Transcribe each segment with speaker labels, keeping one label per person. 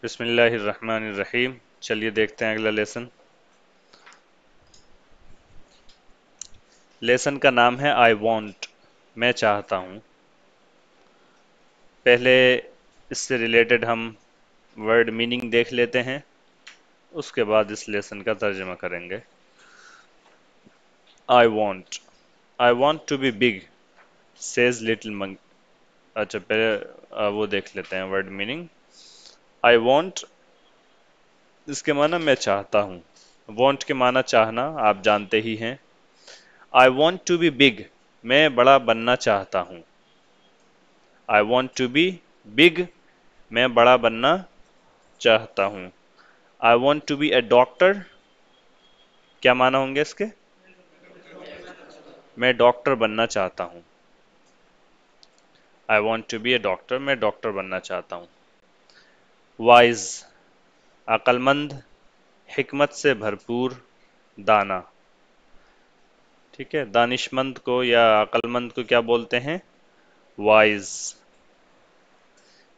Speaker 1: بسم اللہ الرحمن الرحیم. چلیے دیکھتے ہیں اگلا لیسن. لیسن کا نام ہے آئی وانٹ، میں چاہتا ہوں. پہلے اس سے ریلیٹڈ ہم ورڈ میننگ دیکھ لیتے ہیں، اس کے بعد اس لیسن کا ترجمہ کریں گے. I want to be big says little monk. اچھا پہلے وہ دیکھ لیتے ہیں ورڈ میننگ. آئی وانٹ اس کے معنی میں چاہتا ہوں. وانٹ کے معنی چاہنا آپ جانتے ہی ہیں. I want to be big, میں بڑا بننا چاہتا ہوں. I want to be big, میں بڑا بننا چاہتا ہوں. I want to be a doctor, کیا معنی ہوں گے اس کے؟ میں ڈاکٹر بننا چاہتا ہوں. I want to be a doctor, میں ڈاکٹر بننا چاہتا ہوں. وائز عقل مند، حکمت سے بھرپور، دانا. ٹھیک ہے، دانش مند کو یا عقل مند کو کیا بولتے ہیں؟ وائز.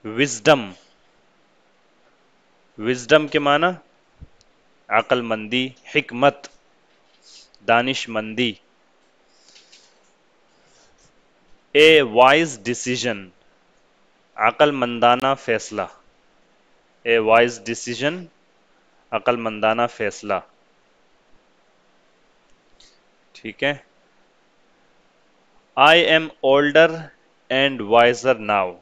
Speaker 1: وزڈم، وزڈم کے معنی عقل مندی، حکمت، دانش مندی. اے وائز ڈیسیژن، عقل مندانہ فیصلہ. اے وائز ڈیسیژن، عقل مندانہ فیصلہ. ٹھیک ہے. I am older and wiser now,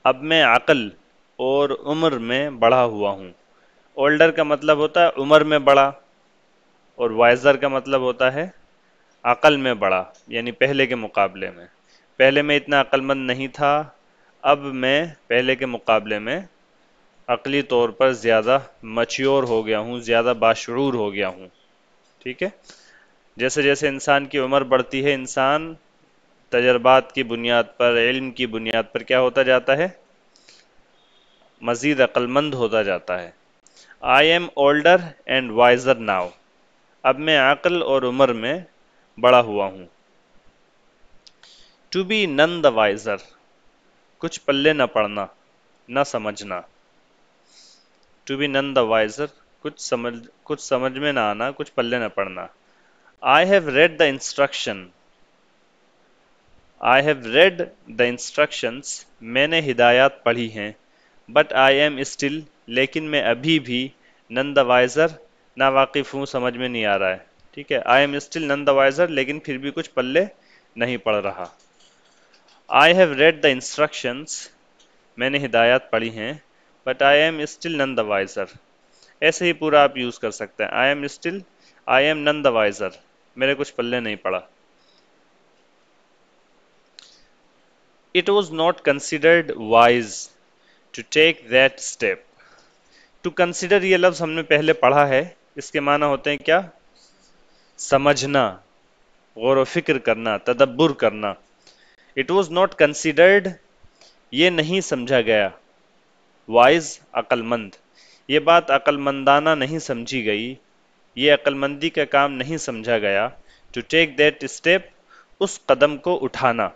Speaker 1: اب میں عقل اور عمر میں بڑھا ہوا ہوں. اولڈر کا مطلب ہوتا ہے عمر میں بڑا، اور وائزر کا مطلب ہوتا ہے عقل میں بڑا، یعنی پہلے کے مقابلے میں. پہلے میں اتنا عقل مند نہیں تھا، اب میں پہلے کے مقابلے میں عقلی طور پر زیادہ میچیور ہو گیا ہوں، زیادہ باشعور ہو گیا ہوں. ٹھیک ہے. جیسے جیسے انسان کی عمر بڑھتی ہے، انسان تجربات کی بنیاد پر، علم کی بنیاد پر کیا ہوتا جاتا ہے؟ مزید عقل مند ہوتا جاتا ہے. I am older and wiser now, اب میں عقل اور عمر میں بڑا ہوا ہوں. ٹو بی نن دا وائزر، کچھ پلے نہ پڑنا، نہ سمجھنا. ٹو بی نن دا وائزر، کچھ سمجھ میں نہ آنا، کچھ پلے نہ پڑنا. I have read the instruction, I have read the instructions, میں نے ہدایات پڑھی ہیں. بٹ آئی ایم اسٹل، لیکن میں ابھی بھی نن دا وائزر، نا واقف ہوں، سمجھ میں نہیں آ رہا ہے. ٹھیک ہے، آئی ایم اسٹل نن دا وائزر، لیکن پھر بھی کچھ پلے نہیں پڑ رہا. I have read the instructions, میں نے ہدایات پڑھی ہیں. بٹ آئی ایم اسٹل نن دا وائزر، ایسے ہی پورا آپ یوز کر سکتے ہیں. I am still, I am none the wiser, میرے کچھ پلے نہیں پڑا. It was not considered wise to take that step. To consider یہ لفظ ہم نے پہلے پڑھا ہے، اس کے معنی ہوتے ہیں کیا؟ سمجھنا، غور و فکر کرنا، تدبر کرنا. اٹ واز ناٹ کنسیڈرڈ، یہ نہیں سمجھا گیا. وائز عقل مند، یہ بات عقل مندانہ نہیں سمجھی گئی، یہ عقل مندی کا کام نہیں سمجھا گیا. ٹو ٹیک دیٹ اسٹیپ، اس قدم کو اٹھانا.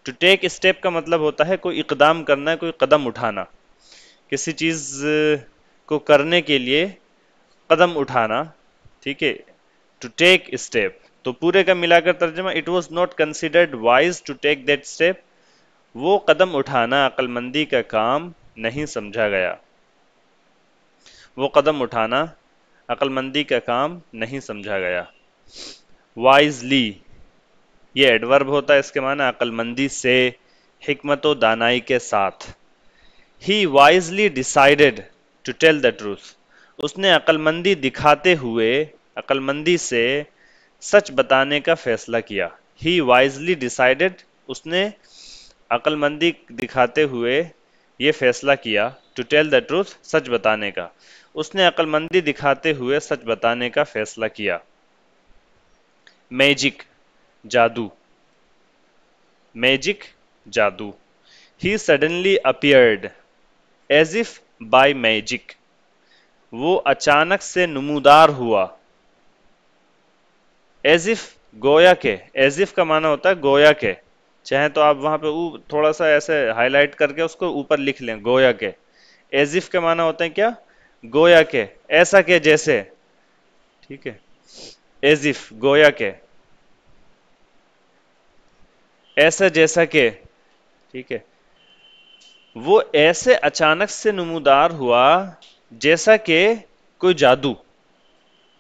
Speaker 1: ٹو ٹیک اسٹیپ کا مطلب ہوتا ہے کوئی اقدام کرنا، کوئی قدم اٹھانا، کسی چیز کو کرنے کے لیے قدم اٹھانا. ٹھیک ہے. ٹو ٹیک اسٹیپ، تو پورے کا ملا کر ترجمہ it was not considered wise to take that step, وہ قدم اٹھانا عقل مندی کا کام نہیں سمجھا گیا. وہ قدم اٹھانا عقل مندی کا کام نہیں سمجھا گیا. وائزلی، یہ ایڈورب ہوتا ہے، اس کے معنی عقل مندی سے، حکمت و دانائی کے ساتھ. He wisely decided to tell the truth. اس نے عقل مندی دکھاتے ہوئے، عقل مندی سے سچ بتانے کا فیصلہ کیا. He wisely decided، اس نے عقل مندی دکھاتے ہوئے یہ فیصلہ کیا. To tell the truth، سچ بتانے کا. اس نے عقل مندی دکھاتے ہوئے سچ بتانے کا فیصلہ کیا. میجک، جادو. میجک، جادو. He suddenly appeared as if by magic، وہ اچانک سے نمودار ہوا. as if، گویا کے. as if کا معنی ہوتا ہے گویا کے. چاہیں تو آپ وہاں پہ تھوڑا سا ایسے ہائی لائٹ کر کے اس کو اوپر لکھ لیں، گویا کے. ایز اف کا معنی ہوتا ہے کیا؟ گویا کے، ایسا کہ جیسے، ٹھیک ہے، ایز اف گویا کے، ایسا جیسا کہ، ٹھیک ہے، وہ ایسے اچانک سے نمودار ہوا جیسا کہ کوئی جادو،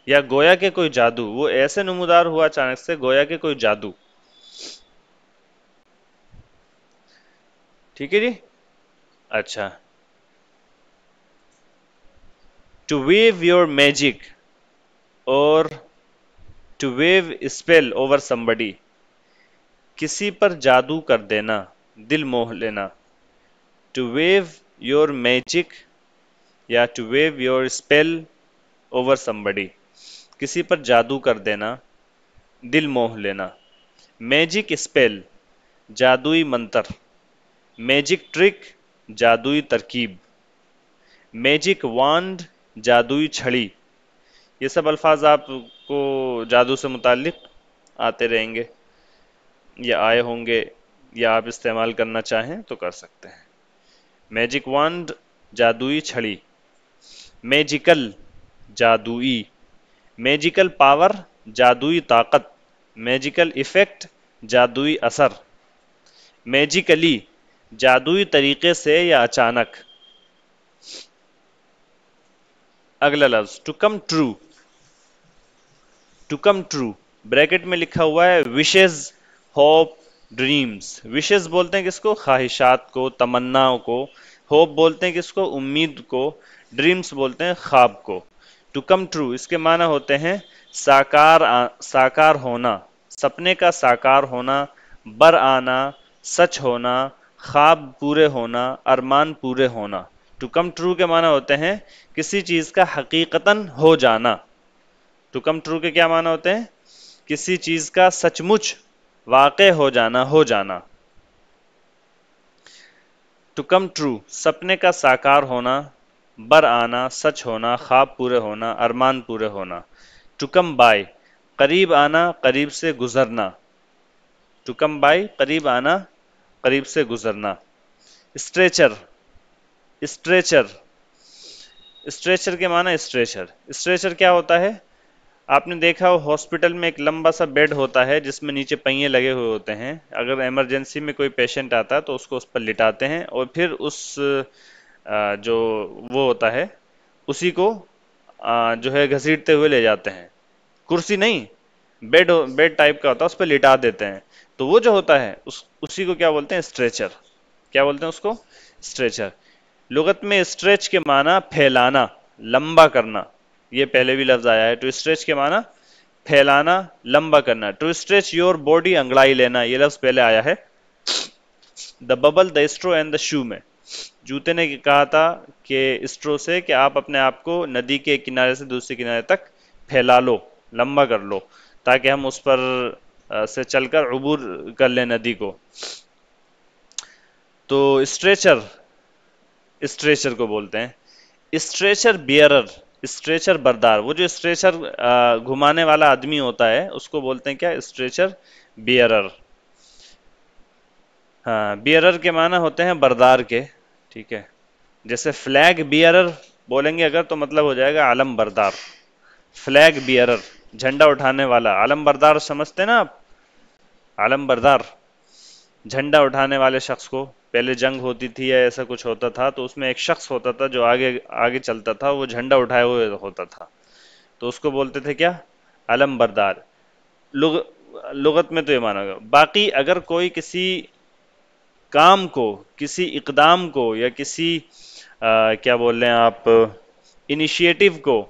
Speaker 1: یا گویا کہ کوئی جادو، وہ ایسے نمودار ہوا اچانک سے گویا کہ کوئی جادو، ٹھیک ہے جی. اچھا، ٹو ویو یور میجک اور to wave spell over somebody، کسی پر جادو کر دینا، دل موہ لینا. ٹو ویو یور میجک یا to wave your spell over somebody، کسی پر جادو کر دینا، دل موہ لینا. میجک اسپیل، جادوئی منتر. میجک ٹرک، جادوئی ترکیب. میجک وانڈ، جادوئی چھڑی. یہ سب الفاظ آپ کو جادو سے متعلق آتے رہیں گے یا آئے ہوں گے، یا آپ استعمال کرنا چاہیں تو کر سکتے ہیں. میجک وانڈ، جادوئی چھڑی. میجیکل، جادوئی. میجیکل پاور، جادوئی طاقت. میجیکل ایفیکٹ، جادوئی اثر. میجیکلی، جادوئی طریقے سے یا اچانک. اگلا لفظ to come true. To come true bracket میں لکھا ہوا ہے وشز، ہوپ، ڈریمز. وشز بولتے ہیں کس کو؟ خواہشات کو، تمناؤں کو. ہوپ بولتے ہیں کس کو؟ امید کو. ڈریمز بولتے ہیں خواب کو. ٹو کم ٹرو اس کے معنی ہوتے ہیں ساکار ہونا، سپنے کا ساکار ہونا، بر آنا، سچ ہونا، خواب پورے ہونا، ارمان پورے ہونا. ٹو کم ٹرو کے معنی ہوتے ہیں کسی چیز کا حقیقتاً ہو جانا. ٹو کم ٹرو کے کیا معنی ہوتے ہیں؟ کسی چیز کا سچ مچ واقع ہو جانا، ہو جانا. ٹو کم ٹرو سپنے کا ساکار ہونا، بر آنا، سچ ہونا، خواب پورے ہونا، ارمان پورے ہونا. ٹو کم بائی قریب آنا، قریب سے گزرنا. ٹو کم بائی قریب آنا، قریب سے گزرنا. اسٹریچر. اسٹریچر، اسٹریچر کے معنی اسٹریچر. اسٹریچر کیا ہوتا ہے؟ آپ نے دیکھا ہو ہاسپٹل میں ایک لمبا سا بیڈ ہوتا ہے جس میں نیچے پہیے لگے ہوئے ہوتے ہیں. اگر ایمرجنسی میں کوئی پیشنٹ آتا ہے تو اس کو اس پر لٹاتے ہیں اور پھر اس جو وہ ہوتا ہے اسی کو جو ہے گھسیٹتے ہوئے لے جاتے ہیں. کرسی نہیں، بیڈ ٹائپ کا ہوتا ہے، اس پہ لٹا دیتے ہیں. تو وہ جو ہوتا ہے اسی کو کیا بولتے ہیں؟ اسٹریچر. کیا بولتے ہیں اس کو؟ اسٹریچر. لغت میں اسٹریچ کے معنی پھیلانا، لمبا کرنا. یہ پہلے بھی لفظ آیا ہے. ٹو اسٹریچ کے معنی پھیلانا، لمبا کرنا. ٹو اسٹریچ یور باڈی، انگڑائی لینا. یہ لفظ پہلے آیا ہے the bubble, the straw and the show میں. جوتے نے کہا تھا کہ اسٹرو سے کہ آپ اپنے آپ کو ندی کے ایک کنارے سے دوسرے کنارے تک پھیلا لو، لمبا کر لو، تاکہ ہم اس پر سے چل کر عبور کر لیں ندی کو. تو اسٹریچر، اسٹریچر کو بولتے ہیں. اسٹریچر بیئرر، اسٹریچر بردار. وہ جو اسٹریچر گھمانے والا آدمی ہوتا ہے اس کو بولتے ہیں کیا؟ Stretcher bearer. ہاں، بیئرر کے معنی ہوتے ہیں بردار کے. ٹھیک ہے، جیسے فلیگ بیئرر بولیں گے اگر تو مطلب ہو جائے گا علم بردار. فلیگ بیئرر، جھنڈا اٹھانے والا. علم بردار سمجھتے نا آپ؟ علم بردار، جھنڈا اٹھانے والے شخص کو. پہلے جنگ ہوتی تھی یا ایسا کچھ ہوتا تھا تو اس میں ایک شخص ہوتا تھا جو آگے آگے چلتا تھا، وہ جھنڈا اٹھائے ہوئے ہوتا تھا، تو اس کو بولتے تھے کیا؟ علم بردار. لغت میں تو یہ مانا گا. باقی اگر کوئی کسی کام کو، کسی اقدام کو، یا کسی کیا بول رہے ہیں آپ، انیشیٹو کو،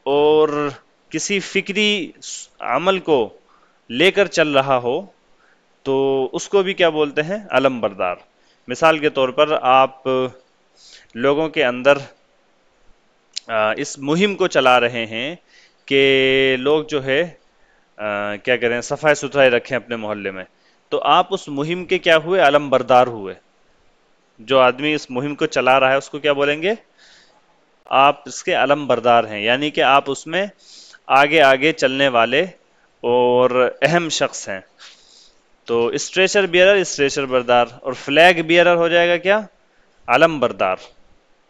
Speaker 1: اور کسی فکری عمل کو لے کر چل رہا ہو تو اس کو بھی کیا بولتے ہیں؟ علم بردار. مثال کے طور پر آپ لوگوں کے اندر اس مہم کو چلا رہے ہیں کہ لوگ جو ہے کیا کریں، صفائی ستھرائی رکھیں اپنے محلے میں، تو آپ اس مہم کے کیا ہوئے؟ علم بردار ہوئے. جو آدمی اس مہم کو چلا رہا ہے اس کو کیا بولیں گے؟ آپ اس کے علم بردار ہیں، یعنی کہ آپ اس میں آگے آگے چلنے والے اور اہم شخص ہیں. تو اسٹریچر بیئرر، اسٹریچر بردار. اور فلیگ بیئرر ہو جائے گا کیا؟ علم بردار.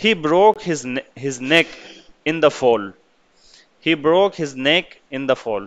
Speaker 1: He broke his neck in the fall. He broke his neck in the fall.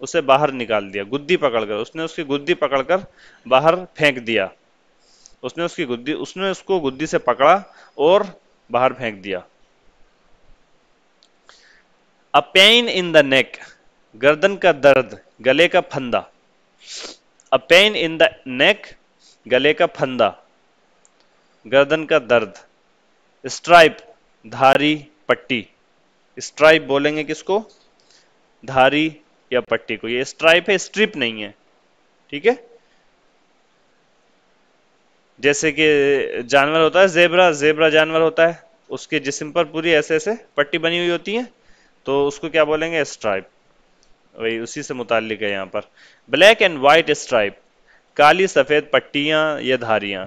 Speaker 1: اسے باہر نکال دیا، گدی پکڑ کر، اس نے اس کی گدی پکڑ کر باہر پھینک دیا، اس نے اس کو گدی سے پکڑا اور باہر پھینک دیا۔ A pain in the neck، گردن کا درد، گلے کا پھندا۔ A pain in the neck، گلے کا پھندا، گردن کا درد۔ اسٹرائپ، دھاری، پٹی۔ اسٹرائپ بولیں گے کس کو؟ دھاری یا پٹی کو۔ یہ اسٹرائپ ہے، اسٹرپ نہیں ہے، ٹھیک ہے؟ جیسے کہ جانور ہوتا ہے زیبرا، زیبرا جانور ہوتا ہے، اس کے جسم پر پوری ایسے ایسے پٹی بنی ہوئی ہوتی ہے، تو اس کو کیا بولیں گے؟ اسٹرائپ۔ وہی اسی سے متعلق ہے یہاں پر۔ بلیک اینڈ وائٹ اسٹرائپ، کالی سفید پٹیاں یا دھاریاں،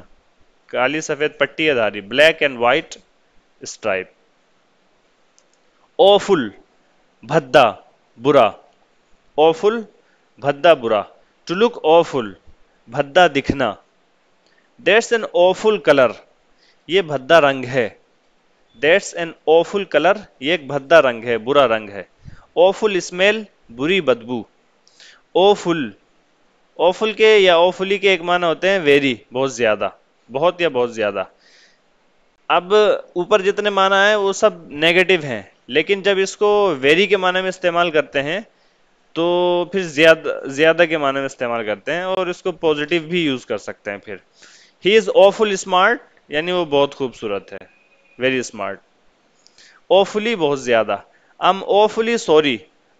Speaker 1: کالی سفید پٹی یا دھاری، black and white stripe. Awful, بھدا، برا۔ اوفل، بھدا، برا۔ ٹو لک اوفل، بھدا دکھنا۔ دیٹس این اوفل کلر، یہ بھدا رنگ ہے۔ دیٹس این اوفل کلر، یہ ایک بھدا رنگ ہے، برا رنگ ہے۔ اوفل اسمیل، بری بدبو۔ اوفل، اوفل کے یا اوفلی کے ایک معنی ہوتے ہیں ویری، بہت زیادہ، بہت یا بہت زیادہ۔ اب اوپر جتنے معنی ہیں وہ سب نیگیٹو ہیں، لیکن جب اس کو ویری کے معنی میں استعمال کرتے ہیں تو پھر زیادہ کے معنی میں استعمال کرتے ہیں، اور اس کو پوزیٹیو بھی یوز کر سکتے ہیں پھر۔ ہی از اوفل اسمارٹ، یعنی وہ بہت خوبصورت ہے، ویری اسمارٹ۔ اوفلی، بہت زیادہ۔ I'm awfully sorry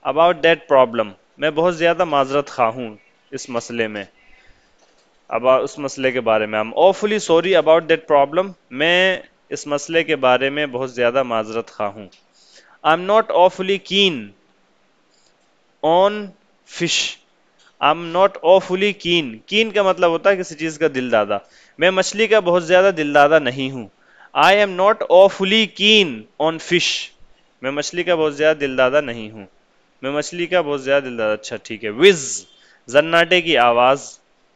Speaker 1: about that problem، میں بہت زیادہ معذرت خواہ ہوں اس مسئلے میں، اب اس مسئلے کے بارے میں۔ I'm awfully sorry about that problem، میں اس مسئلے کے بارے میں بہت زیادہ معذرت خواہ ہوں۔ I'm not awfully keen on fish، I'm not awfully keen، keen کا مطلب ہوتا ہے کسی چیز کا دل دادا، میں مچھلی کا بہت زیادہ دل دادا نہیں ہوں۔ I am not awfully keen on fish، میں مچھلی کا بہت زیادہ دل دادا نہیں ہوں، میں مچھلی کا بہت زیادہ دل دادا۔ اچھا ٹھیک ہے۔ وز، زناٹے کی آواز،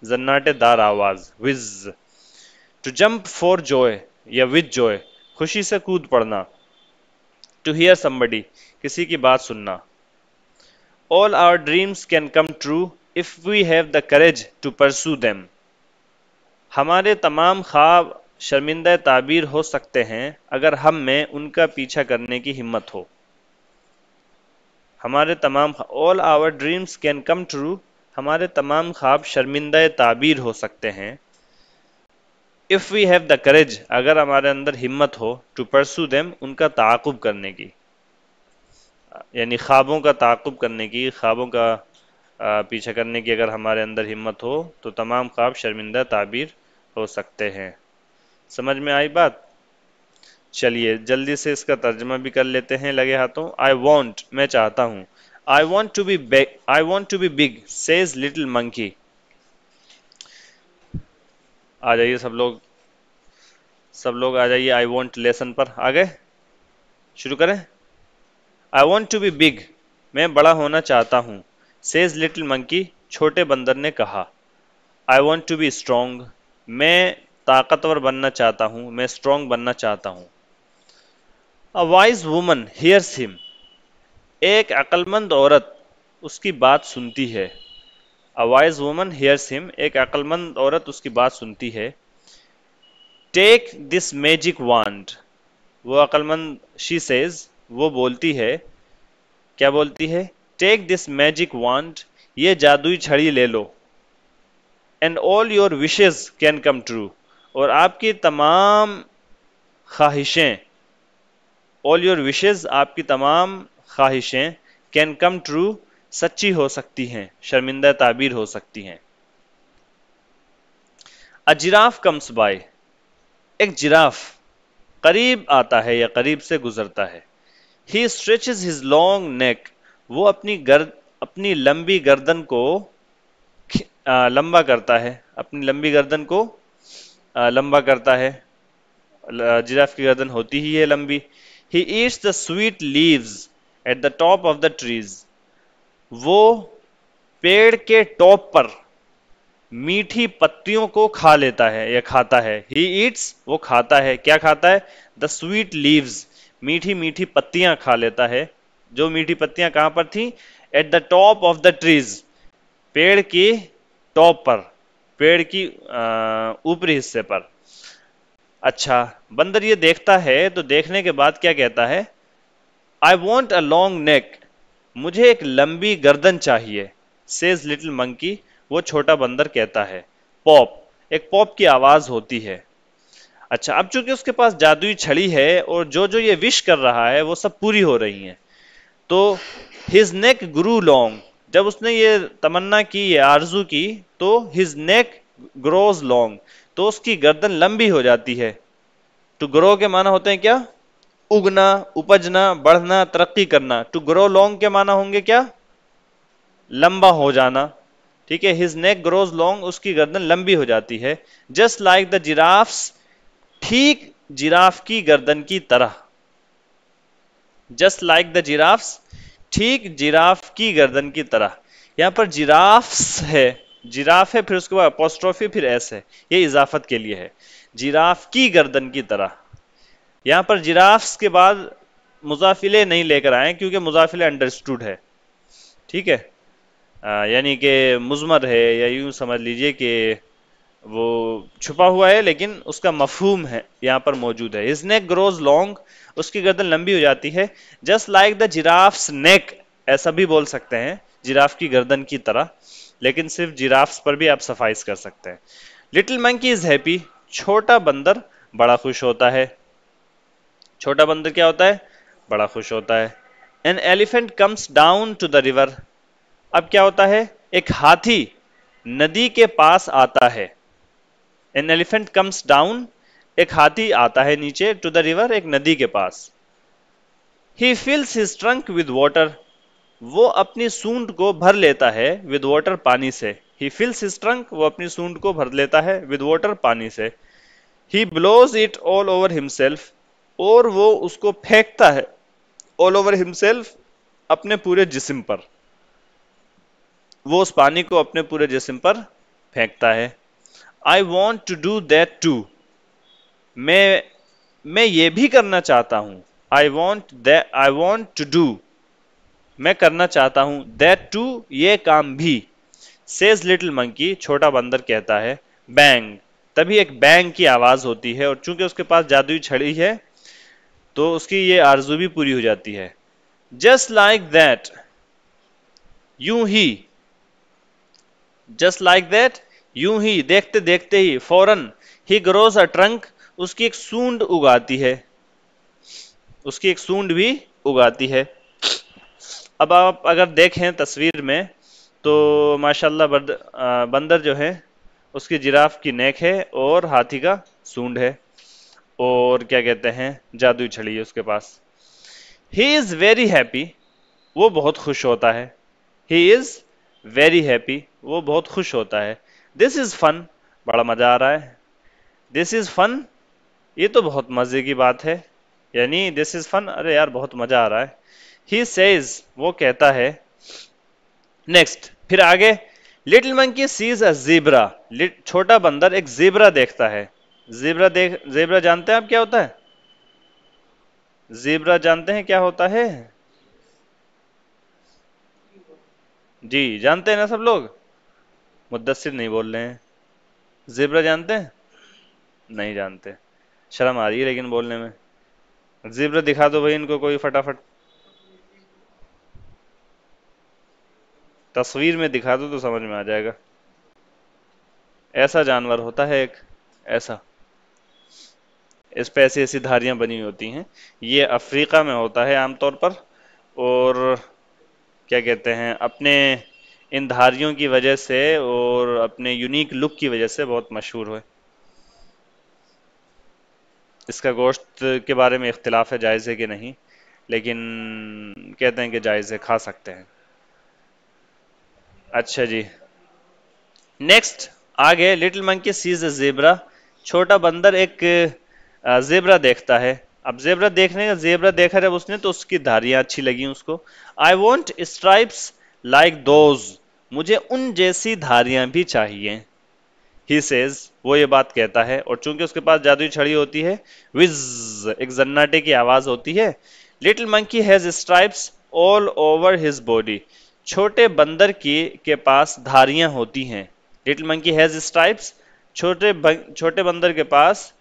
Speaker 1: زناٹے دار آواز، وز۔ ٹو جمپ فور جوائے یا ود جوائے، خوشی سے کود پڑنا۔ ٹو ہیئر somebody، کسی کی بات سننا۔ All our dreams can come true if we have the courage to pursue them، ہمارے تمام خواب شرمندہ تعبیر ہو سکتے ہیں اگر ہم میں ان کا پیچھا کرنے کی ہمت ہو۔ ہمارے تمام all our dreams can come true، ہمارے تمام خواب شرمندہ تعبیر ہو سکتے ہیں۔ if we have the courage، اگر ہمارے اندر ہمت ہو to pursue them، ان کا تعاقب کرنے کی، یعنی خوابوں کا تعاقب کرنے کی، خوابوں کا پیچھا کرنے کی اگر ہمارے اندر ہمت ہو تو تمام خواب شرمندہ تعبیر ہو سکتے ہیں۔ سمجھ میں آئی بات؟ چلیے جلدی سے اس کا ترجمہ بھی کر لیتے ہیں لگے ہاتھوں۔ I want، میں چاہتا ہوں۔ I want to be big says little monkey۔ آ جائیے سب لوگ آ جائیے I want لیسن پر، آگے شروع کریں۔ I want to be big، میں بڑا ہونا چاہتا ہوں۔ says little monkey، چھوٹے بندر نے کہا۔ I want to be strong، میں طاقتور بننا چاہتا ہوں، میں strong بننا چاہتا ہوں۔ A wise woman hears him، ایک عقل مند عورت اس کی بات سنتی ہے۔ A wise woman hears him، ایک عقل مند عورت اس کی بات سنتی ہے۔ Take this magic wand، وہ عقل مند she says، وہ بولتی ہے، کیا بولتی ہے؟ Take this magic wand، یہ جادوئی چھڑی لے لو۔ And all your wishes can come true، اور آپ کی تمام خواہشیں، all your wishes، آپ کی تمام خواہشیں can come true، سچی ہو سکتی ہیں، شرمندہ تعبیر ہو سکتی ہیں۔ A giraffe comes by، ایک جراف قریب آتا ہے یا قریب سے گزرتا ہے۔ He stretches his long neck، وہ اپنی لمبی گردن کو لمبا کرتا ہے، اپنی لمبی گردن کو لمبا کرتا ہے۔ جراف کی گردن ہوتی ہی ہے لمبی۔ He eats the sweet leaves at the top of the trees، وہ پیڑ کے ٹاپ پر میٹھی پتیوں کو کھا لیتا ہے یا کھاتا ہے۔ He eats، وہ کھاتا ہے، کیا کھاتا ہے؟ The sweet leaves، میٹھی میٹھی پتیاں کھا لیتا ہے۔ جو میٹھی پتیاں کہاں پر تھیں؟ At the top of the trees, پیڑ کی ٹاپ پر، پیڑ کی اوپری حصے پر. اچھا بندر یہ دیکھتا ہے تو دیکھنے کے بعد کیا کہتا ہے؟ I want a long neck. مجھے ایک لمبی گردن چاہیے. says little monkey. وہ چھوٹا بندر کہتا ہے. پاپ، ایک پاپ کی آواز ہوتی ہے. اچھا اب چونکہ اس کے پاس جادوئی چھڑی ہے اور جو جو یہ وش کر رہا ہے وہ سب پوری ہو رہی ہیں، تو his neck grew long. جب اس نے یہ تمنا کی، یہ آرزو کی، تو his neck grows long. تو اس کی گردن لمبی ہو جاتی ہے. to grow کے معنی ہوتے ہیں کیا؟ اگنا، اپجنا، بڑھنا، ترقی کرنا. ٹو گرو لانگ کے معنی ہوں گے کیا؟ لمبا ہو جانا. ٹھیک ہے، ہز نیک گروز لانگ، اس کی گردن لمبی ہو جاتی ہے. جسٹ لائک دا جیرافس، ٹھیک جیراف کی گردن کی طرح. جسٹ لائک دا جیرافس، ٹھیک جیراف کی گردن کی طرح. یہاں پر جیرافس ہے، جیراف ہے، پھر اس کے بعد اپوسٹروفی، پھر ایس ہے، یہ اضافت کے لیے ہے. جیراف کی گردن کی طرح. یہاں پر جرافس کے بعد مضافلے نہیں لے کر آئیں کیونکہ مضافلے انڈرسٹوڈ ہے. ٹھیک ہے، یعنی کہ مضمر ہے، یا یوں سمجھ لیجئے کہ وہ چھپا ہوا ہے لیکن اس کا مفہوم ہے یہاں پر موجود ہے. his neck grows long، اس کی گردن لمبی ہو جاتی ہے. just like the giraffe's neck، ایسا بھی بول سکتے ہیں، جراف کی گردن کی طرح، لیکن صرف جرافس پر بھی آپ صفائز کر سکتے ہیں. little monkey is happy، چھوٹا بندر بڑا خوش ہوتا ہے. چھوٹا بندر کیا ہوتا ہے؟ بڑا خوش ہوتا ہے. an elephant comes down to the river، اب کیا ہوتا ہے؟ ایک ہاتھی ندی کے پاس آتا ہے. an elephant comes down، ایک ہاتھی آتا ہے نیچے، to the river، ایک ندی کے پاس. he fills his trunk with water، وہ اپنی سونڈ کو بھر لیتا ہے with water، پانی سے. he fills his trunk، وہ اپنی سونڈ کو بھر لیتا ہے with water، پانی سے. he blows it all over himself، اور وہ اس کو پھینکتا ہے all over himself، اپنے پورے جسم پر. وہ اس پانی کو اپنے پورے جسم پر پھینکتا ہے. I want to do that too، میں یہ بھی کرنا چاہتا ہوں. I want to do، میں کرنا چاہتا ہوں. that too، یہ کام بھی. says little monkey، چھوٹا بندر کہتا ہے. bang، تبھی ایک بینگ کی آواز ہوتی ہے، اور چونکہ اس کے پاس جادوئی چھڑی ہے تو اس کی یہ آرزو بھی پوری ہو جاتی ہے. just like that، یوں ہی. just like that، یوں ہی، دیکھتے دیکھتے ہی، فوراً. he grows a trunk، اس کی ایک سونڈ اگاتی ہے، اس کی ایک سونڈ بھی اگاتی ہے. اب آپ اگر دیکھیں تصویر میں تو ماشاءاللہ بندر جو ہے اس کی جراف کی نیک ہے اور ہاتھی کا سونڈ ہے، اور کیا کہتے ہیں، جادوئی چھڑی ہے اس کے پاس. he is very happy، وہ بہت خوش ہوتا ہے. he is very happy، وہ بہت خوش ہوتا ہے. this is fun، بڑا مزہ آ رہا ہے. this is fun، یہ تو بہت مزے کی بات ہے، یعنی this is fun، ارے یار بہت مزہ آ رہا ہے. he says، وہ کہتا ہے. next، پھر آگے. little monkey sees a zebra، چھوٹا بندر ایک زیبرا دیکھتا ہے. زیبرا جانتے ہیں آپ کیا ہوتا ہے؟ زیبرا جانتے ہیں کیا ہوتا ہے؟ جی جانتے ہیں نا سب لوگ؟ مدثر نہیں بول رہے ہیں. زیبرا جانتے ہیں؟ نہیں جانتے، شرم آ رہی ہے لیکن بولنے میں. زیبرا دکھا دو بھائی ان کو کوئی فٹافٹ، تصویر میں دکھا دو تو سمجھ میں آ جائے گا. ایسا جانور ہوتا ہے ایک، ایسا، اس پہ ایسی دھاریاں بنی ہوتی ہیں. یہ افریقہ میں ہوتا ہے عام طور پر، اور کیا کہتے ہیں، اپنے ان دھاریوں کی وجہ سے اور اپنے یونیک لک کی وجہ سے بہت مشہور ہوئے. اس کا گوشت کے بارے میں اختلاف ہے، جائز ہے کہ نہیں، لیکن کہتے ہیں کہ جائز ہے، کھا سکتے ہیں. اچھا جی، نیکسٹ آگے. لٹل منکی سیز اے زیبرا، چھوٹا بندر ایک زیبرا دیکھتا ہے. اب زیبرا دیکھنے کا، زیبرا دیکھا جب اس نے تو اس کی دھاریاں اچھی لگی اس کو. I want stripes like those، مجھے ان جیسی دھاریاں بھی چاہیے. He says، وہ یہ بات کہتا ہے، اور چونکہ اس کے پاس جادوئی چھڑی ہوتی ہے، وز، ایک زناٹے کی آواز ہوتی ہے. Little monkey has stripes all over his body، چھوٹے بندر کے پاس دھاریاں ہوتی ہیں. Little monkey has stripes. چھوٹے بندر کے پاس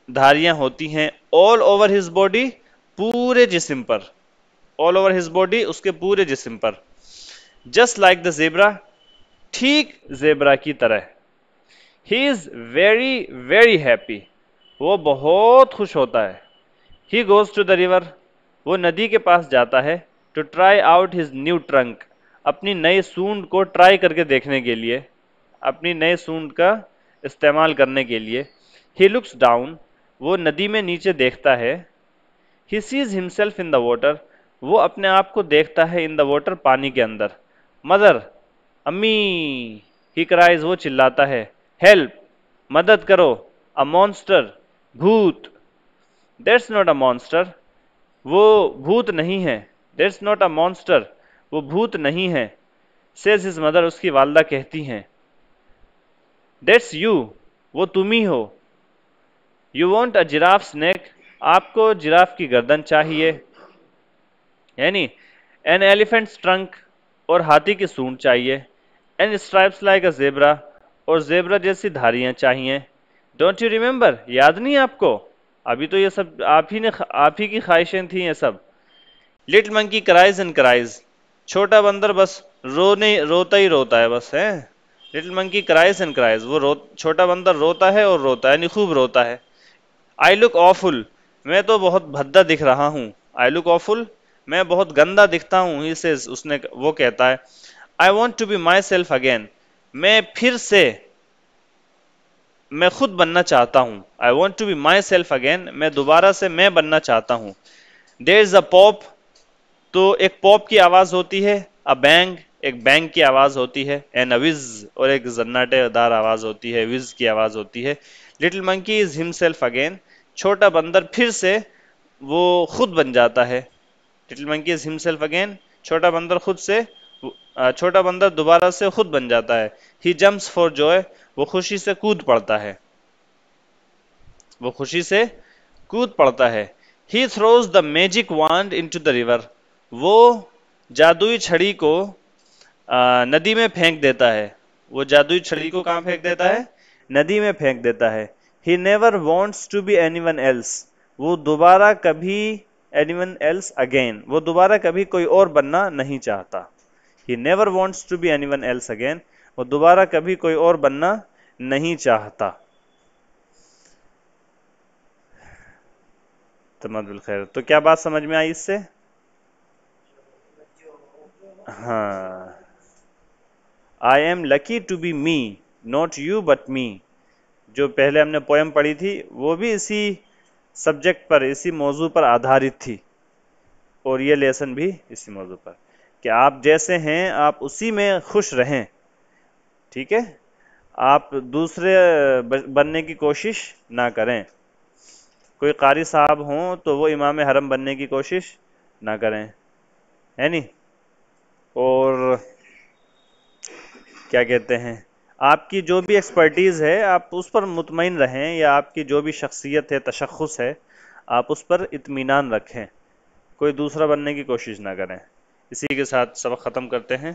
Speaker 1: دھاریاں ہوتی ہیں. All over his body. پورے جسم پر. آل اوور ہز باڈی اس کے پورے جسم پر. Just like the zebra. ٹھیک زیبرا کی طرح. He is very very happy. وہ بہت خوش ہوتا ہے. He goes to the river. وہ ندی کے پاس جاتا ہے. To try out his new trunk. اپنی نئی سونڈ کو ٹرائی کر کے دیکھنے کے لیے. اپنی نئے سونڈ کا استعمال کرنے کے لیے. He looks down. وہ ندی میں نیچے دیکھتا ہے. He sees himself in the water. وہ اپنے آپ کو دیکھتا ہے ان دا واٹر پانی کے اندر. مدر. امی. ہی کرائز. وہ چلاتا ہے. ہیلپ. مدد کرو. اے مونسٹر. بھوت. That's not a monster. وہ بھوت نہیں ہے. That's not a monster. وہ بھوت نہیں ہے. Cs his mother. اس کی والدہ کہتی ہیں. That's you. وہ تم ہی ہو. یو وانٹ اے جراف نیک. آپ کو جراف کی گردن چاہیے. یعنی این ایلیفینٹس ٹرنک. اور ہاتھی کی سونڈ چاہیے. An stripes like a zebra. اور زیبرا جیسی دھاریاں چاہیے. Don't you remember. یاد نہیں آپ کو. ابھی تو یہ سب آپ ہی کی خواہشیں تھیں یہ سب. Little monkey cries and cries. چھوٹا بندر بس روتا ہی روتا ہے بس ہے. Little monkey cries and cries. وہ چھوٹا بندر روتا ہے اور روتا ہے یعنی خوب روتا ہے. آئی لک آفل. میں تو بہت بھدا دکھ رہا ہوں. آئی لک آفل. میں بہت گندا دکھتا ہوں. He says. وہ کہتا ہے. I want to be myself again. میں پھر سے میں خود بننا چاہتا ہوں. I want to be myself again. میں دوبارہ سے میں بننا چاہتا ہوں. دیر از اے پاپ. تو ایک پاپ کی آواز ہوتی ہے. اے بینگ. ایک بینگ کی آواز ہوتی ہے. این اے وز. اور ایک زناٹے دار آواز ہوتی ہے. وز کی آواز ہوتی ہے. لٹل منکی از ہمسیلف اگین. چھوٹا بندر پھر سے وہ خود بن جاتا ہے. لٹل منکی از ہمسیلف اگین. چھوٹا بندر دوبارہ سے خود بن جاتا ہے. ہی جمپس فار جوائے. وہ خوشی سے کود پڑتا ہے. وہ خوشی سے کود پڑتا ہے. He throws the magic wand into the river. وہ جادوئی چھڑی کو ندی میں پھینک دیتا ہے. وہ جادوئی چھڑی کو کہاں پھینک دیتا ہے؟ ندی میں پھینک دیتا ہے. He never wants to be anyone else. وہ دوبارہ کبھی anyone else again. وہ دوبارہ کبھی کوئی اور بننا نہیں چاہتا. He never wants to be anyone else again. وہ دوبارہ کبھی کوئی اور بننا نہیں چاہتا. تمام بالخیر. تو کیا بات سمجھ میں آئی اس سے؟ ہاں. I am lucky to be me, not you but me. جو پہلے ہم نے پوئم پڑھی تھی وہ بھی اسی سبجیکٹ پر اسی موضوع پر آدھارت تھی اور یہ لیسن بھی اسی موضوع پر کہ آپ جیسے ہیں آپ اسی میں خوش رہیں. ٹھیک ہے. آپ دوسرے بننے کی کوشش نہ کریں. کوئی قاری صاحب ہوں تو وہ امام حرم بننے کی کوشش نہ کریں ہے نہیں. اور کیا کہتے ہیں آپ کی جو بھی ایکسپرٹیز ہے آپ اس پر مطمئن رہیں یا آپ کی جو بھی شخصیت ہے تشخص ہے آپ اس پر اطمینان رکھیں. کوئی دوسرا بننے کی کوشش نہ کریں. اسی کے ساتھ سبق ختم کرتے ہیں.